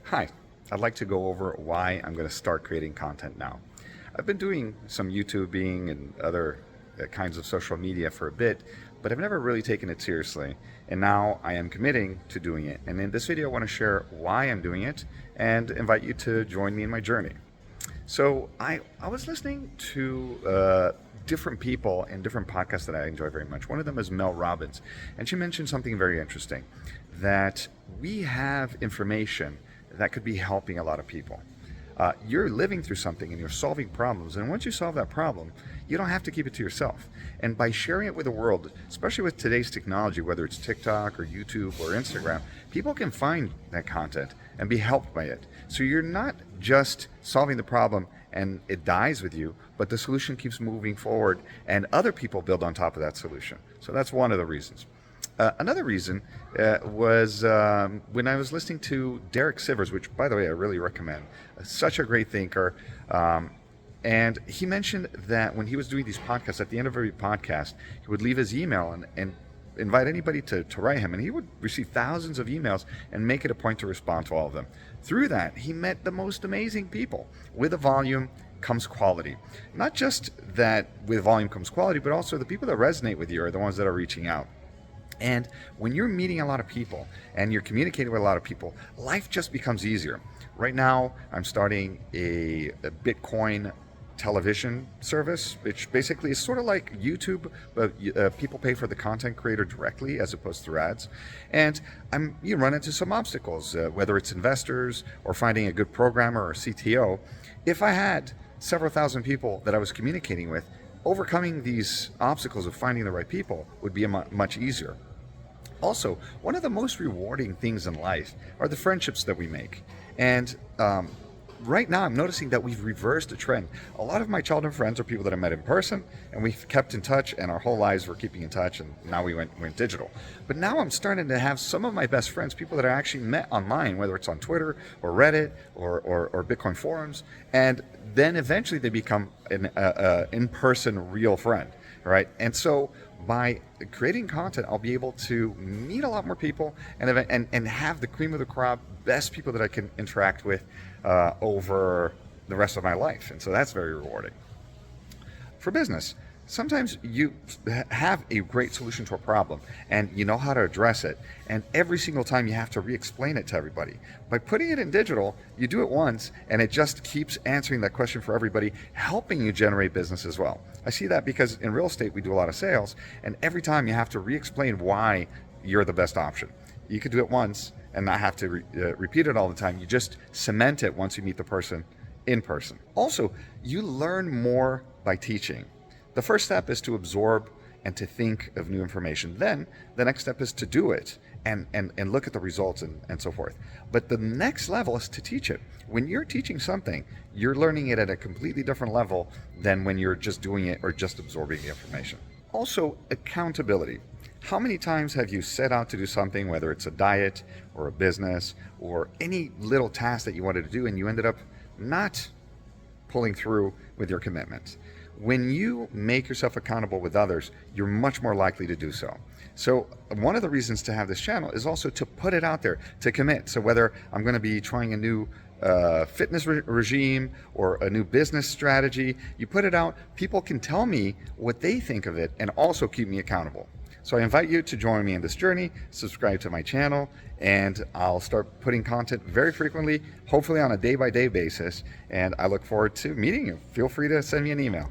Hi, I'd like to go over why I'm going to start creating content now. I've been doing some YouTubing and other kinds of social media for a bit, but I've never really taken it seriously. And now I am committing to doing it. And in this video, I want to share why I'm doing it and invite you to join me in my journey. So I was listening to different people and different podcasts that I enjoy very much. One of them is Mel Robbins, and she mentioned something very interesting, that we have information that could be helping a lot of people. You're living through something and you're solving problems, and once you solve that problem, you don't have to keep it to yourself. And by sharing it with the world, especially with today's technology, whether it's TikTok or YouTube or Instagram, people can find that content and be helped by it. So you're not just solving the problem and it dies with you, but the solution keeps moving forward and other people build on top of that solution. So that's one of the reasons. Another reason was when I was listening to Derek Sivers, which, by the way, I really recommend. Such a great thinker. And he mentioned that when he was doing these podcasts, at the end of every podcast, he would leave his email and invite anybody to write him. And he would receive thousands of emails and make it a point to respond to all of them. Through that, he met the most amazing people. With the volume comes quality. Not just that with volume comes quality, but also the people that resonate with you are the ones that are reaching out. And when you're meeting a lot of people and you're communicating with a lot of people, life just becomes easier. Right now, I'm starting a Bitcoin television service, which basically is sort of like YouTube, but people pay for the content creator directly as opposed to ads. And you run into some obstacles, whether it's investors or finding a good programmer or CTO. If I had several thousand people that I was communicating with, overcoming these obstacles of finding the right people would be much easier. Also, one of the most rewarding things in life are the friendships that we make. And right now I'm noticing that we've reversed a trend. A lot of my childhood friends are people that I met in person, and we've kept in touch, and our whole lives we're keeping in touch, and now we went digital. But now I'm starting to have some of my best friends, people that I actually met online, whether it's on Twitter or Reddit or Bitcoin forums, and then eventually they become an in-person real friend, right? And so by creating content, I'll be able to meet a lot more people and have the cream of the crop, best people that I can interact with over the rest of my life. And so that's very rewarding. For business, sometimes you have a great solution to a problem and you know how to address it. And every single time you have to re-explain it to everybody. By putting it in digital, you do it once and it just keeps answering that question for everybody, helping you generate business as well. I see that because in real estate, we do a lot of sales, and every time you have to re-explain why you're the best option. You could do it once and not have to repeat it all the time. You just cement it once you meet the person in person. Also, you learn more by teaching. The first step is to absorb and to think of new information. Then the next step is to do it and look at the results and so forth. But the next level is to teach it. When you're teaching something, you're learning it at a completely different level than when you're just doing it or just absorbing the information. Also, accountability. How many times have you set out to do something, whether it's a diet or a business or any little task that you wanted to do, and you ended up not pulling through with your commitments? When you make yourself accountable with others, you're much more likely to do so. So one of the reasons to have this channel is also to put it out there, to commit. So whether I'm going to be trying a new fitness regime or a new business strategy, you put it out, people can tell me what they think of it and also keep me accountable. So I invite you to join me in this journey, subscribe to my channel, and I'll start putting content very frequently, hopefully on a day-by-day basis, and I look forward to meeting you. Feel free to send me an email.